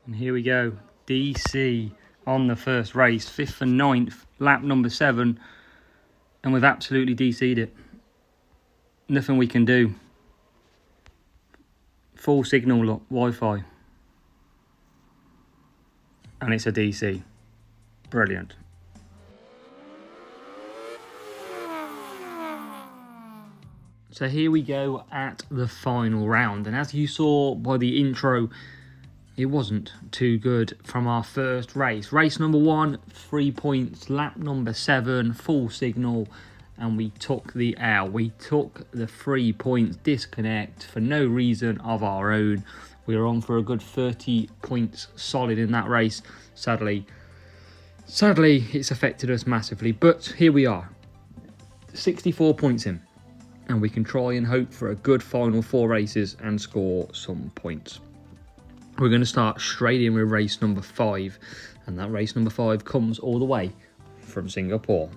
And here we go, DC on the first race, 5th and 9th, lap number 7, and we've absolutely DC'd it. Nothing we can do. Full signal Wi-Fi. And it's a DC. Brilliant. So here we go at the final round, and as you saw by the intro, it wasn't too good from our first race. Race number 1, 3 points, lap number 7, full signal, and we took the L. We took the 3 points disconnect for no reason of our own. We were on for a good 30 points solid in that race. Sadly, it's affected us massively, but here we are, 64 points in, and we can try and hope for a good final 4 races and score some points. We're going to start straight in with race number 5, and that race number 5 comes all the way from Singapore.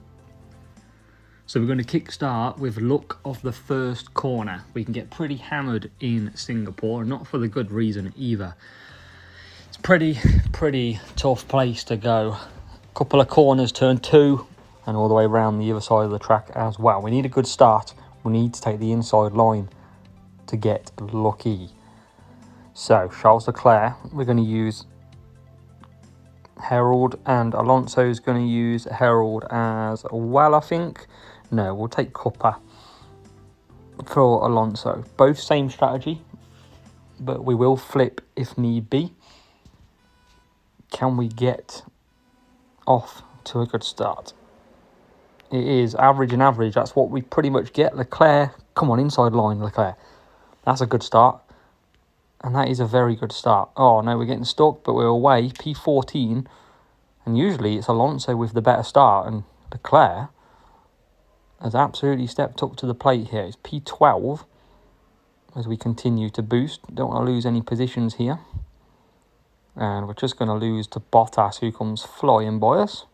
So we're going to kickstart with luck of the first corner. We can get pretty hammered in Singapore, and not for the good reason either. It's pretty tough place to go. Couple of corners, turn 2, and all the way around the other side of the track as well. We need a good start. We need to take the inside line to get lucky. So, Charles Leclerc, we're going to use Harold, and Alonso's going to use Harold as well, I think. No, we'll take Cooper for Alonso. Both same strategy, but we will flip if need be. Can we get off to a good start? It is average and average. That's what we pretty much get. Leclerc, come on, inside line, Leclerc. That's a good start. And that is a very good start. Oh, no, we're getting stuck, but we're away. P14. And usually it's Alonso with the better start. And Leclerc has absolutely stepped up to the plate here. It's P12 as we continue to boost. Don't want to lose any positions here. And we're just going to lose to Bottas, who comes flying by us.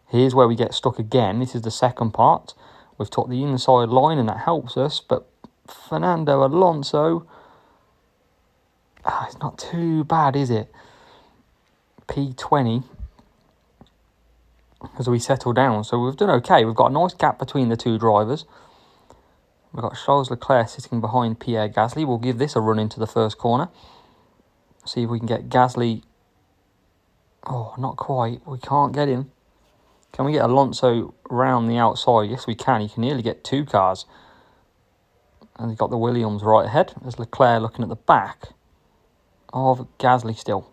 Here's where we get stuck again. This is the second part. We've took the inside line, and that helps us. But Fernando Alonso... it's not too bad, is it? P20 as we settle down. So we've done okay. We've got a nice gap between the two drivers. We've got Charles Leclerc sitting behind Pierre Gasly. We'll give this a run into the first corner. See if we can get Gasly. Oh, not quite. We can't get him. Can we get Alonso round the outside? Yes, we can. He can nearly get 2 cars. And he's got the Williams right ahead. There's Leclerc looking at the back of Gasly still.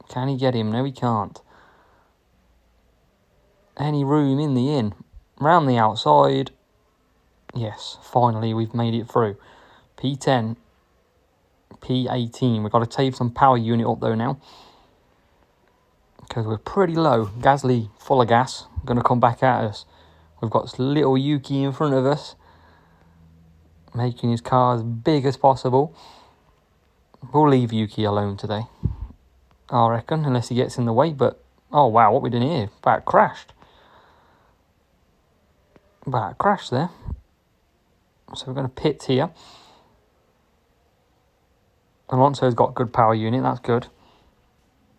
Can he get him? No, he can't. Any room in the in? Round the outside. Yes, finally we've made it through. P10. P18. We've got to save some power unit up though now, because we're pretty low. Gasly full of gas. Going to come back at us. We've got little Yuki in front of us, making his car as big as possible. We'll leave Yuki alone today, I reckon, unless he gets in the way. But, oh wow, what we doing here? About crashed there. So we're going to pit here. Alonso's got good power unit, that's good.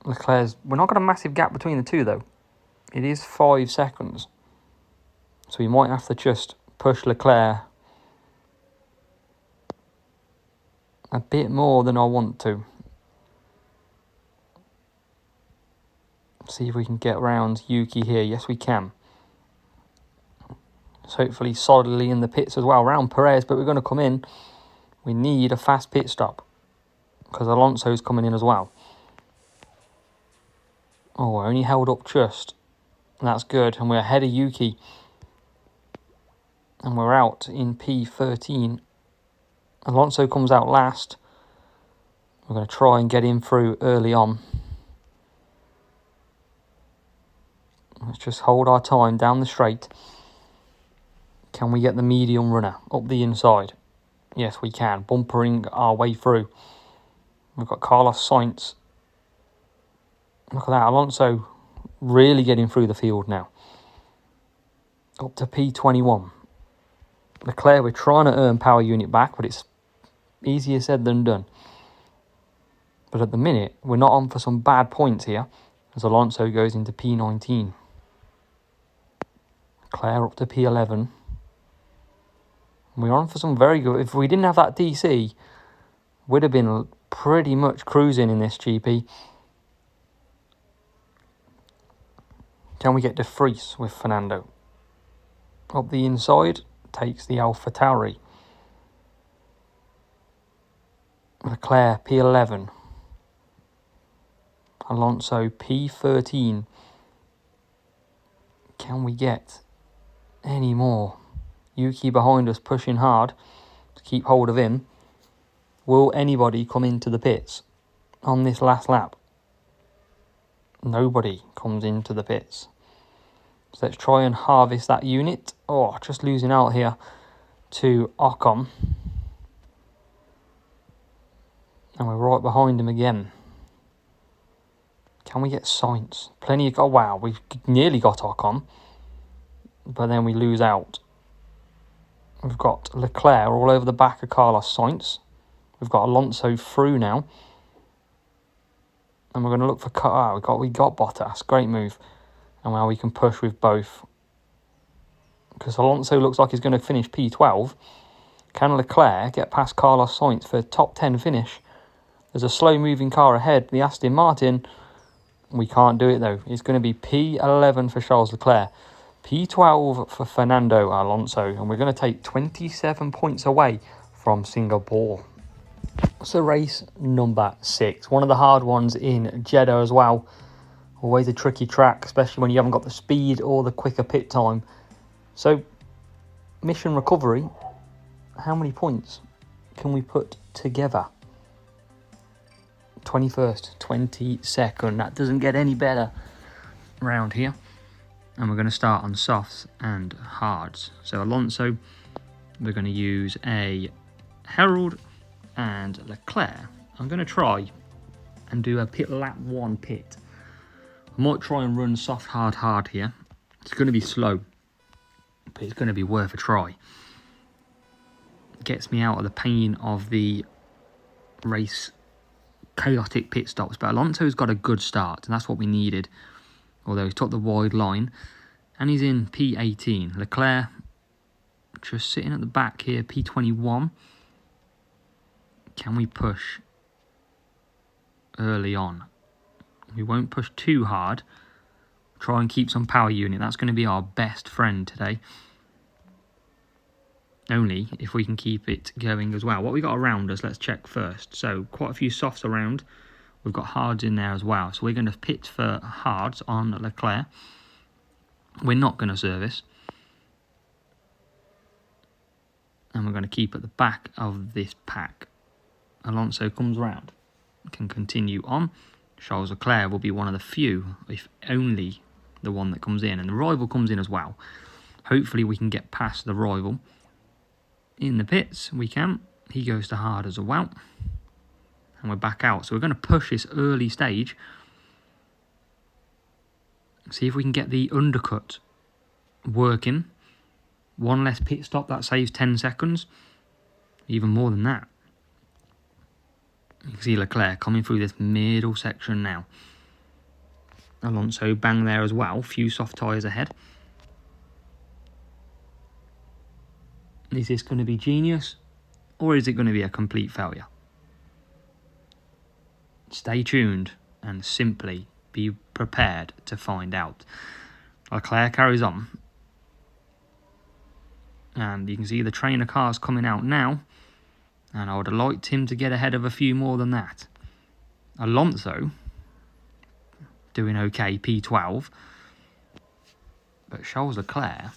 Leclerc's... We're not got a massive gap between the two, though. It is 5 seconds. So we might have to just push Leclerc a bit more than I want to. See if we can get round Yuki here. Yes, we can. So hopefully solidly in the pits as well. Round Perez, but we're going to come in. We need a fast pit stop, because Alonso's coming in as well. Oh, I only held up just. That's good. And we're ahead of Yuki. And we're out in P13. Alonso comes out last. We're going to try and get him through early on. Let's just hold our time down the straight. Can we get the medium runner up the inside? Yes, we can. Bumpering our way through. We've got Carlos Sainz. Look at that. Alonso really getting through the field now. Up to P21. Leclerc, we're trying to earn power unit back, but it's easier said than done. But at the minute, we're not on for some bad points here, as Alonso goes into P19. Leclerc up to P11. We're on for some very good... If we didn't have that DC, we'd have been pretty much cruising in this GP. Can we get De Vries with Fernando? Up the inside, takes the AlphaTauri. Leclerc P11. Alonso P13. Can we get any more? Yuki behind us pushing hard to keep hold of him. Will anybody come into the pits on this last lap? Nobody comes into the pits. So let's try and harvest that unit. Oh, just losing out here to Ocon. And we're right behind him again. Can we get Sainz? Plenty of... Oh, wow, we've nearly got Ocon. But then we lose out. We've got Leclerc all over the back of Carlos Sainz. We've got Alonso through now. And we're going to look for... we got Bottas. Great move. And now we can push with both. Because Alonso looks like he's going to finish P12. Can Leclerc get past Carlos Sainz for a top 10 finish? There's a slow-moving car ahead, the Aston Martin. We can't do it, though. It's going to be P11 for Charles Leclerc. P12 for Fernando Alonso. And we're going to take 27 points away from Singapore. So race number 6. One of the hard ones in Jeddah as well. Always a tricky track, especially when you haven't got the speed or the quicker pit time. So, mission recovery. How many points can we put together? 21st, 22nd. That doesn't get any better around here. And we're going to start on softs and hards. So Alonso, we're going to use a Herald and Leclerc. I'm going to try and do a pit lap 1 pit. I might try and run soft, hard here. It's going to be slow, but it's going to be worth a try. It gets me out of the pain of the race chaotic pit stops. But Alonso's got a good start, and that's what we needed. Although he's took the wide line, and he's in P18. Leclerc just sitting at the back here, P21. Can we push early on? We won't push too hard. Try and keep some power unit. That's going to be our best friend today. Only if we can keep it going as well. What we got around us, let's check first. So quite a few softs around. We've got hards in there as well. So we're going to pit for hards on Leclerc. We're not going to service. And we're going to keep at the back of this pack. Alonso comes round. Can continue on. Charles Leclerc will be one of the few, if only the one that comes in. And the rival comes in as well. Hopefully we can get past the rival. In the pits, we can. He goes to hard as well. And we're back out. So we're going to push this early stage. See if we can get the undercut working. One less pit stop, that saves 10 seconds. Even more than that. You can see Leclerc coming through this middle section now. Alonso bang there as well. Few soft tyres ahead. Is this going to be genius? Or is it going to be a complete failure? Stay tuned and simply be prepared to find out. Leclerc carries on. And you can see the trainer cars coming out now. And I would have liked him to get ahead of a few more than that. Alonso, doing okay, P12. But Charles Leclerc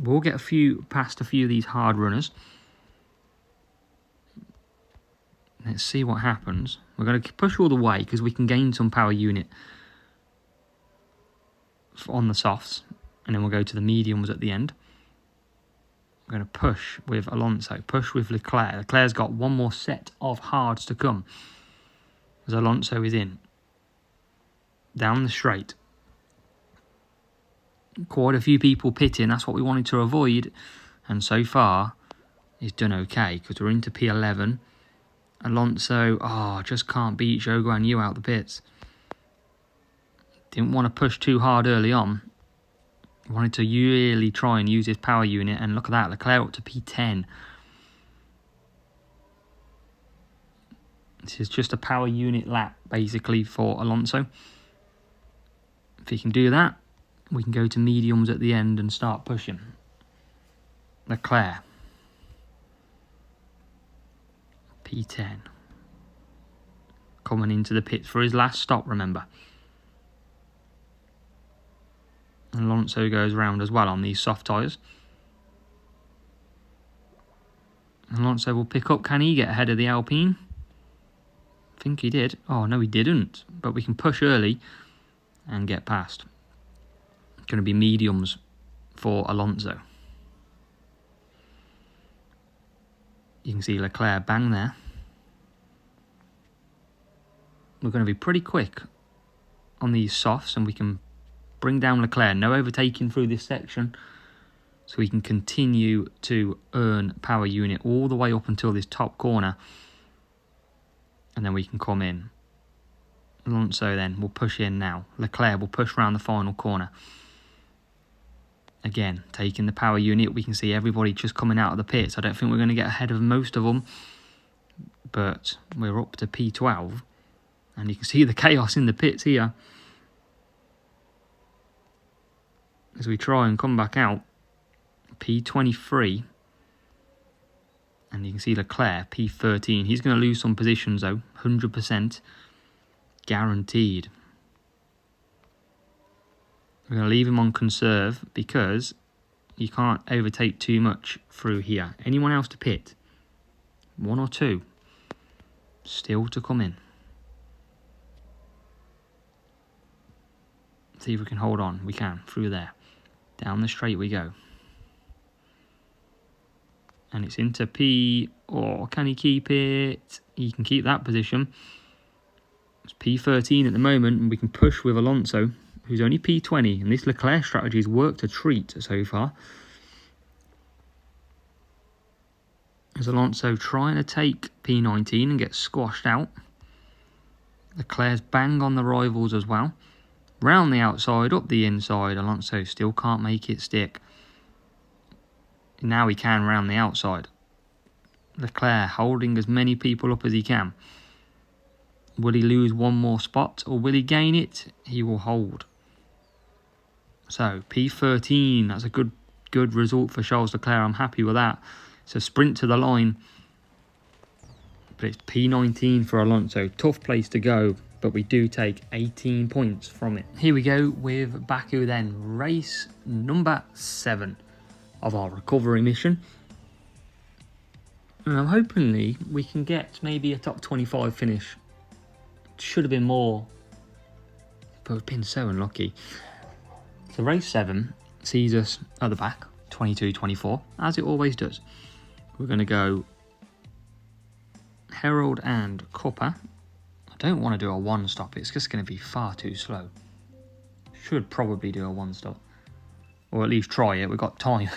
will get past a few of these hard runners. Let's see what happens. We're going to push all the way because we can gain some power unit on the softs. And then we'll go to the mediums at the end. We're going to push with Alonso, push with Leclerc. Leclerc's got one more set of hards to come. As Alonso is in. Down the straight. Quite a few people pitting. That's what we wanted to avoid. And so far, he's done okay because we're into P11. Alonso, just can't beat Zhou Guanyu out the pits. Didn't want to push too hard early on. Wanted to really try and use his power unit, and look at that, Leclerc up to P10. This is just a power unit lap, basically, for Alonso. If he can do that, we can go to mediums at the end and start pushing. Leclerc. P10. Coming into the pits for his last stop, remember. Alonso goes round as well on these soft tyres. Alonso will pick up. Can he get ahead of the Alpine? I think he did. Oh, no, he didn't. But we can push early and get past. It's going to be mediums for Alonso. You can see Leclerc bang there. We're going to be pretty quick on these softs, and we can bring down Leclerc. No overtaking through this section, so we can continue to earn power unit all the way up until this top corner, and then we can come in. Alonso then will push in now. Leclerc will push around the final corner. Again, taking the power unit. We can see everybody just coming out of the pits. I don't think we're going to get ahead of most of them, but we're up to P12. And you can see the chaos in the pits here. As we try and come back out. P23. And you can see Leclerc, P13. He's going to lose some positions though. 100%. Guaranteed. We're going to leave him on conserve because you can't overtake too much through here. Anyone else to pit? One or two. Still to come in. See if we can hold on. We can. Through there. Down the straight we go. And it's into P. Or can he keep it? He can keep that position. It's P13 at the moment, and we can push with Alonso, who's only P20, and this Leclerc strategy has worked a treat so far. As Alonso trying to take P19 and get squashed out. Leclerc's bang on the rivals as well. Round the outside, up the inside. Alonso still can't make it stick. Now he can round the outside. Leclerc holding as many people up as he can. Will he lose one more spot or will he gain it? He will hold. So P13, that's a good result for Charles Leclerc. I'm happy with that. It's a sprint to the line. But it's P19 for Alonso. Tough place to go, but we do take 18 points from it. Here we go with Baku then. Race number 7 of our recovery mission. And hopefully we can get maybe a top 25 finish. Should have been more, but we've been so unlucky. So race 7 sees us at the back, 22-24, as it always does. We're going to go Herald and Cupper. I don't want to do a one stop, it's just going to be far too slow. Should probably do a one stop, or at least try it. We've got time.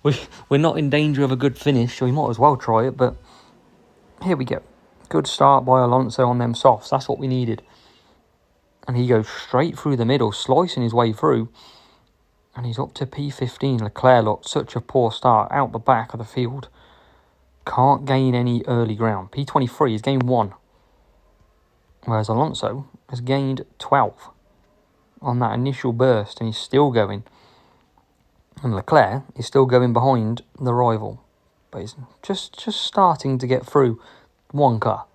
We're not in danger of a good finish, so we might as well try it, but here we go. Good start by Alonso on them softs. That's what we needed. And he goes straight through the middle, slicing his way through. And he's up to P15. Leclerc looked such a poor start out the back of the field. Can't gain any early ground. P23 has gained 1. Whereas Alonso has gained 12 on that initial burst. And he's still going. And Leclerc is still going behind the rival. But he's just starting to get through one car.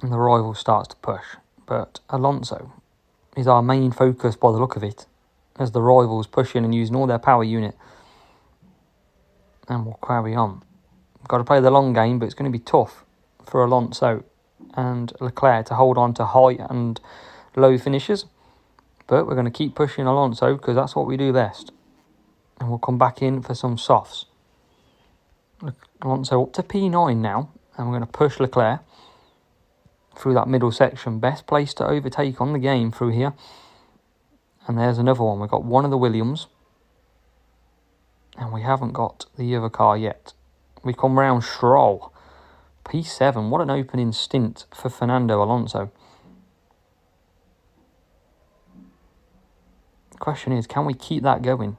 And the rival starts to push. But Alonso is our main focus by the look of it, as the rival's pushing and using all their power unit. And we'll carry on. Got to play the long game, but it's going to be tough for Alonso and Leclerc to hold on to high and low finishes. But we're going to keep pushing Alonso because that's what we do best. And we'll come back in for some softs. Alonso up to P9 now, and we're going to push Leclerc through that middle section. Best place to overtake on the game through here. And there's another one. We've got one of the Williams, and we haven't got the other car yet. We come round Stroll P7, what an opening stint for Fernando Alonso. The question is, can we keep that going?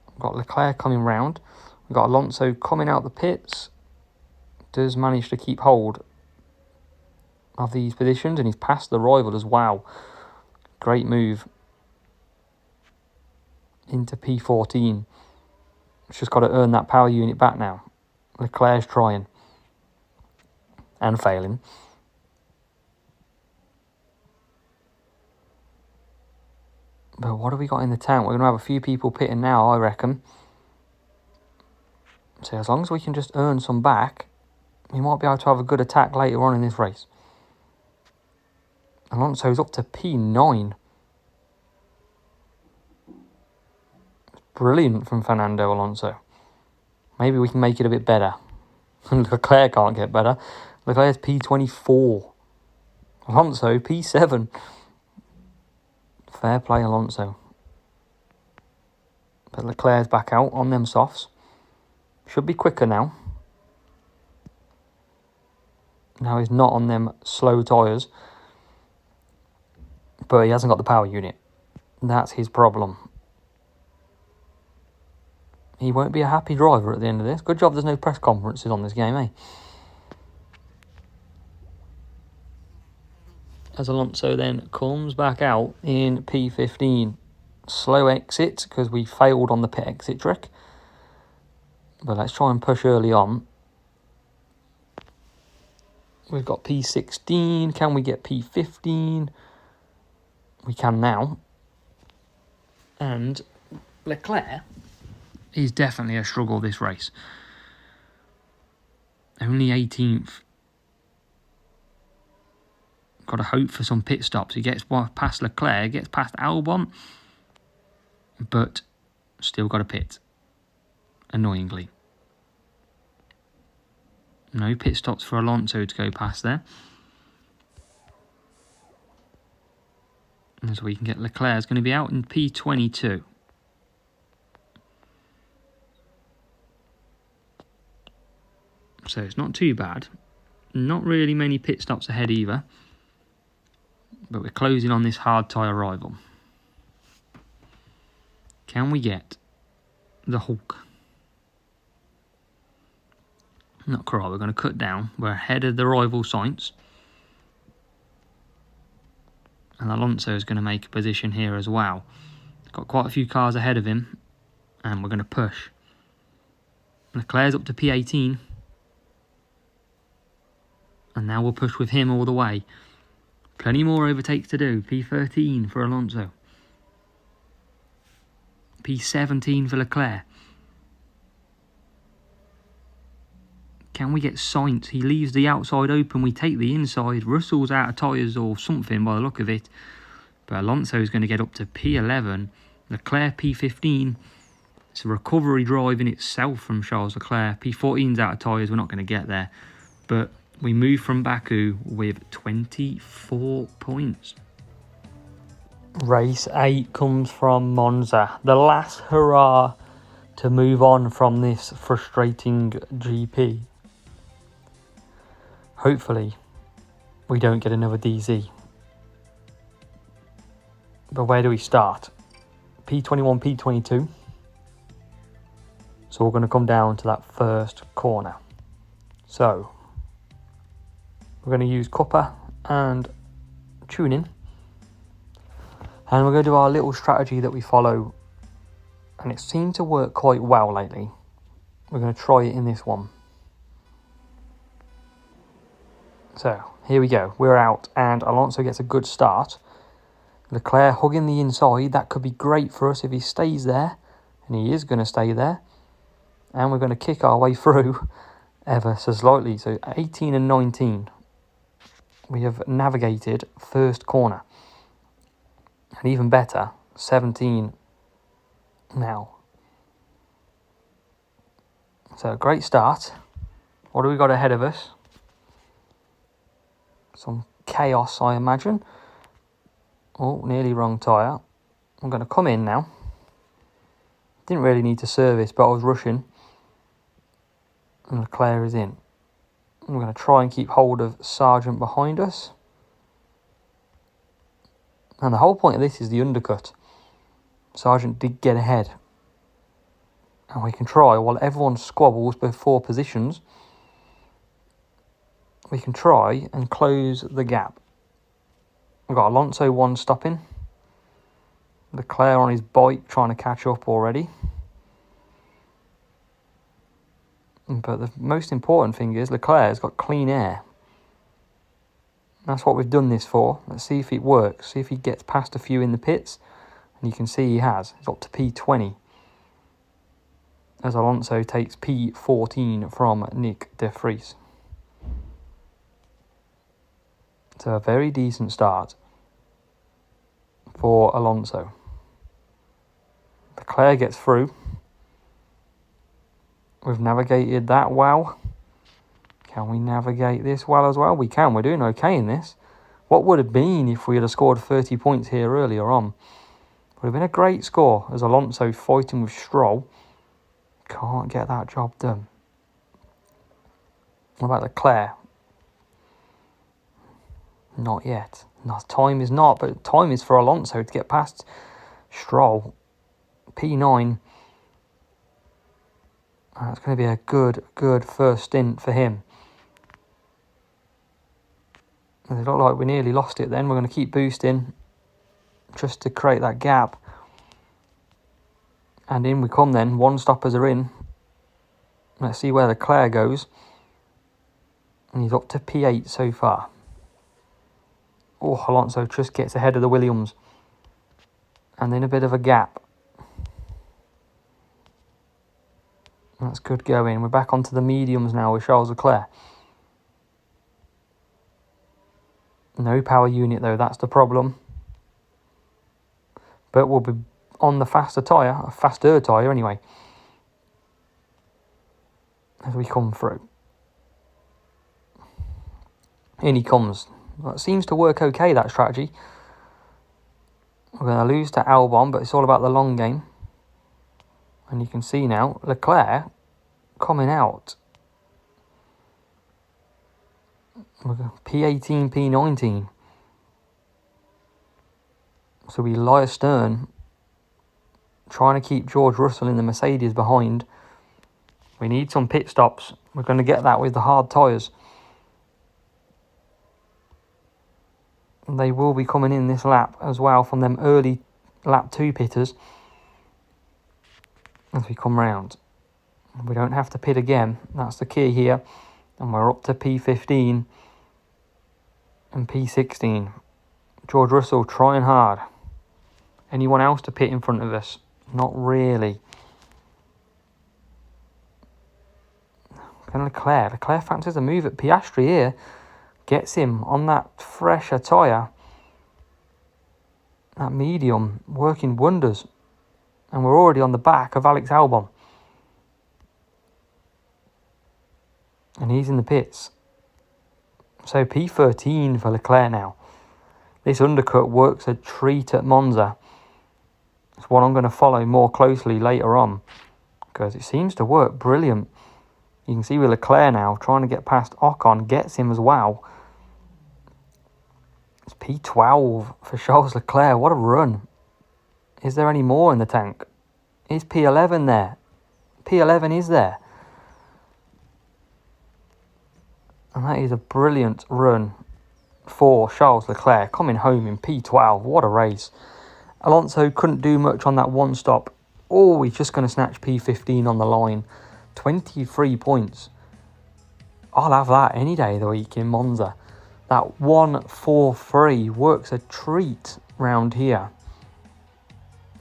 We've got Leclerc coming round. We've got Alonso coming out the pits. Does manage to keep hold of these positions, and he's passed the rival as well. Great move into P14. It's just got to earn that power unit back now. Leclerc's trying and failing. But what have we got in the tank? We're going to have a few people pitting now, I reckon. So as long as we can just earn some back, we might be able to have a good attack later on in this race. Alonso's up to P9. Brilliant from Fernando Alonso. Maybe we can make it a bit better. Leclerc can't get better. Leclerc's P24. Alonso P7. Fair play, Alonso. But Leclerc's back out on them softs. Should be quicker now. Now he's not on them slow tyres. But he hasn't got the power unit. That's his problem. He won't be a happy driver at the end of this. Good job there's no press conferences on this game, eh? As Alonso then comes back out in P15. Slow exit because we failed on the pit exit trick. But let's try and push early on. We've got P16. Can we get P15? We can now. And Leclerc is definitely a struggle this race. Only 18th. Got to hope for some pit stops. He gets past Leclerc, gets past Albon, but still got a pit. Annoyingly. No pit stops for Alonso to go past there. And so we can get Leclerc's going to be out in P22. So it's not too bad. Not really many pit stops ahead either. But we're closing on this hard tyre rival. Can we get the Hulk? Not quite. We're going to cut down. We're ahead of the rival Sainz. And Alonso is going to make a position here as well. Got quite a few cars ahead of him. And we're going to push. Leclerc's up to P18. And now we'll push with him all the way. Plenty more overtakes to do. P13 for Alonso. P17 for Leclerc. Can we get Sainz? He leaves the outside open. We take the inside. Russell's out of tyres or something by the look of it. But Alonso is going to get up to P11. Leclerc P15. It's a recovery drive in itself from Charles Leclerc. P14's out of tyres. We're not going to get there. But we move from Baku with 24 points. Race 8 comes from Monza. The last hurrah to move on from this frustrating GP. Hopefully, we don't get another DZ. But where do we start? P21, P22. So we're going to come down to that first corner. So we're going to use Cuppa and tuning. And we're going to do our little strategy that we follow. And it seemed to work quite well lately. We're going to try it in this one. So, here we go. We're out and Alonso gets a good start. Leclerc hugging the inside. That could be great for us if he stays there. And he is going to stay there. And we're going to kick our way through ever so slightly. So, 18 and 19. We have navigated first corner. And even better, 17 now. So, great start. What do we got ahead of us? Some chaos, I imagine. Oh, nearly wrong tyre. I'm going to come in now. Didn't really need to service, but I was rushing. And Leclerc is in. We're going to try and keep hold of Sargent behind us. And the whole point of this is the undercut. Sargent did get ahead. And we can try, while everyone squabbles before positions, we can try and close the gap. We've got Alonso 1 stopping. Leclerc on his bike trying to catch up already. But the most important thing is Leclerc's got clean air. That's what we've done this for. Let's see if it works. See if he gets past a few in the pits. And you can see he has. He's up to P20. As Alonso takes P14 from Nick de Vries. It's a very decent start for Alonso. Leclerc gets through. We've navigated that well. Can we navigate this well as well? We can. We're doing okay in this. What would have been if we had scored 30 points here earlier on? Would have been a great score as Alonso fighting with Stroll. Can't get that job done. What about Leclerc? Not yet. No, time is not, but time is for Alonso to get past Stroll. P9. That's going to be a good first stint for him. It looked like we nearly lost it then. We're going to keep boosting just to create that gap. And in we come then. One stoppers are in. Let's see where Leclerc goes. And he's up to P8 so far. Oh, Alonso just gets ahead of the Williams. And then a bit of a gap. That's good going. We're back onto the mediums now with Charles Leclerc. No power unit though, that's the problem. But we'll be on the faster tyre anyway. As we come through. In he comes. That seems to work okay, that strategy. We're going to lose to Albon, but it's all about the long game. And you can see now, Leclerc coming out. P18, P19. So we lie astern, trying to keep George Russell in the Mercedes behind. We need some pit stops. We're going to get that with the hard tyres. They will be coming in this lap as well from them early lap 2 pitters. As we come round. We don't have to pit again. That's the key here. And we're up to P15 and P16. George Russell trying hard. Anyone else to pit in front of us? Not really. And Leclerc fancies a move at Piastri here. Gets him on that fresher tyre. That medium working wonders. And we're already on the back of Alex Albon. And he's in the pits. So P13 for Leclerc now. This undercut works a treat at Monza. It's one I'm going to follow more closely later on. Because it seems to work brilliant. You can see with Leclerc now trying to get past Ocon. Gets him as well. It's P12 for Charles Leclerc. What a run. Is there any more in the tank? Is P11 there? P11 is there. And that is a brilliant run for Charles Leclerc. Coming home in P12. What a race. Alonso couldn't do much on that one stop. Oh, he's just going to snatch P15 on the line. 23 points. I'll have that any day of the week in Monza. That 1-4-3 works a treat round here.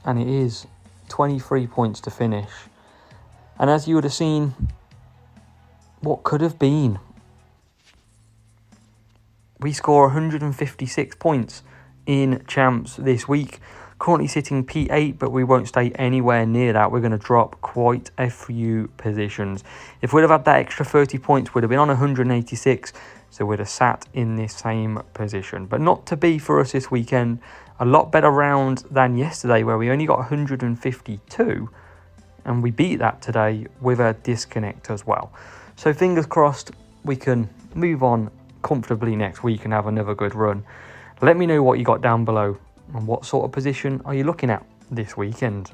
And it is 23 points to finish. And as you would have seen, what could have been? We score 156 points in Champs this week. Currently sitting P8, but we won't stay anywhere near that. We're going to drop quite a few positions. If we'd have had that extra 30 points, we'd have been on 186. So we'd have sat in this same position. But not to be for us this weekend. A lot better round than yesterday, where we only got 152. And we beat that today with a disconnect as well. So fingers crossed, we can move on comfortably next week and have another good run. Let me know what you got down below and what sort of position are you looking at this weekend.